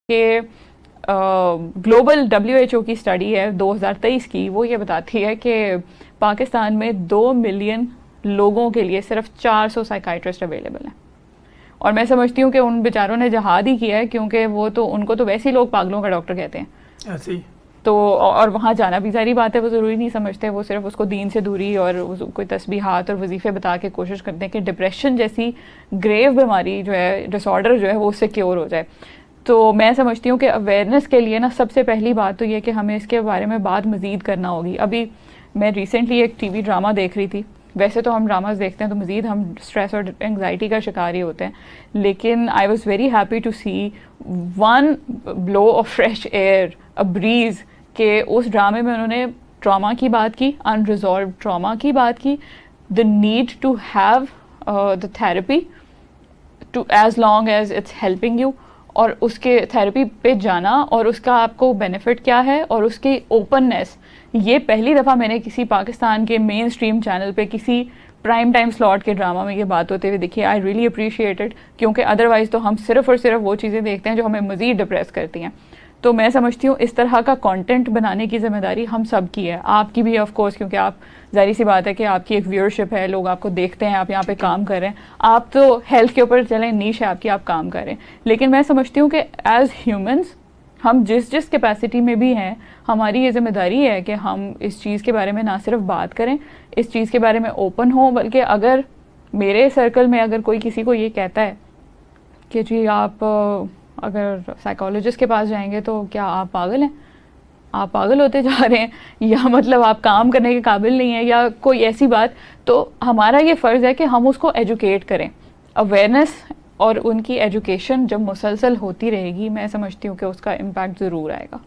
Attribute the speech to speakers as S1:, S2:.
S1: کہ global WHO کی study ہے 2023 کی، وہ یہ بتاتی ہے کہ پاکستان میں 2 ملین لوگوں کے لیے صرف 400 سائیکائٹرسٹ اویلیبل ہیں. اور میں سمجھتی ہوں کہ ان بیچاروں نے جہاد ہی کیا ہے، کیونکہ وہ تو ان کو تو ویسے ہی لوگ پاگلوں کا ڈاکٹر کہتے ہیں
S2: ایسے ہی.
S1: تو اور وہاں جانا بھی ظاہری بات ہے وہ ضروری نہیں سمجھتے، وہ صرف اس کو دین سے دوری اور کوئی تسبیحات اور وظیفے بتا کے کوشش کرتے ہیں کہ ڈپریشن جیسی گریو بیماری جو ہے، ڈس آرڈر جو ہے، وہ اس سے کیور ہو جائے. تو میں سمجھتی ہوں کہ اویئرنیس کے لیے نا سب سے پہلی بات تو یہ کہ ہمیں اس کے بارے میں بات مزید کرنا ہوگی. ابھی میں ریسنٹلی ایک ٹی وی ڈرامہ دیکھ رہی تھی. ویسے تو ہم ڈراماز دیکھتے ہیں تو مزید ہم اسٹریس اور انگزائٹی کا شکار ہی ہوتے ہیں، لیکن I was very happy to see one blow of fresh air, a breeze, کہ اس ڈرامے میں انہوں نے ٹراما کی بات کی، انریزالوڈ ٹراما کی بات کی، the need to have the therapy to as long as it's helping you, اور اس کے تھراپی پہ جانا اور اس کا آپ کو بینیفٹ کیا ہے، اور اس کی اوپننیس. یہ پہلی دفعہ میں نے کسی پاکستان کے مین اسٹریم چینل پہ کسی پرائم ٹائم سلاٹ کے ڈرامہ میں یہ بات ہوتے ہوئے دیکھی. آئی ریئلی اپریشیٹ اٹ، کیونکہ ادروائز تو ہم صرف اور صرف وہ چیزیں دیکھتے ہیں جو ہمیں مزید ڈپریس کرتی ہیں. تو میں سمجھتی ہوں اس طرح کا کانٹینٹ بنانے کی ذمہ داری ہم سب کی ہے، آپ کی بھی آف کورس، کیونکہ آپ ظاہری سی بات ہے کہ آپ کی ایک ویورشپ ہے، لوگ آپ کو دیکھتے ہیں، آپ یہاں پہ کام کر رہے ہیں. آپ تو ہیلتھ کے اوپر چلیں، نیش ہے آپ کی، آپ کام کر رہے ہیں. لیکن میں سمجھتی ہوں کہ ایز ہیومنس ہم جس کیپیسٹی میں بھی ہیں، ہماری یہ ذمہ داری ہے کہ ہم اس چیز کے بارے میں نہ صرف بات کریں، اس چیز کے بارے میں اوپن ہوں. بلکہ اگر میرے سرکل میں اگر کوئی کسی کو یہ کہتا ہے کہ جی آپ اگر سائیکالوجسٹ کے پاس جائیں گے تو کیا آپ پاگل ہیں، آپ پاگل ہوتے جا رہے ہیں، یا مطلب آپ کام کرنے کے قابل نہیں ہیں، یا کوئی ایسی بات، تو ہمارا یہ فرض ہے کہ ہم اس کو ایجوکیٹ کریں. اویئرنیس اور ان کی ایجوکیشن جب مسلسل ہوتی رہے گی، میں سمجھتی ہوں کہ اس کا امپیکٹ ضرور آئے گا.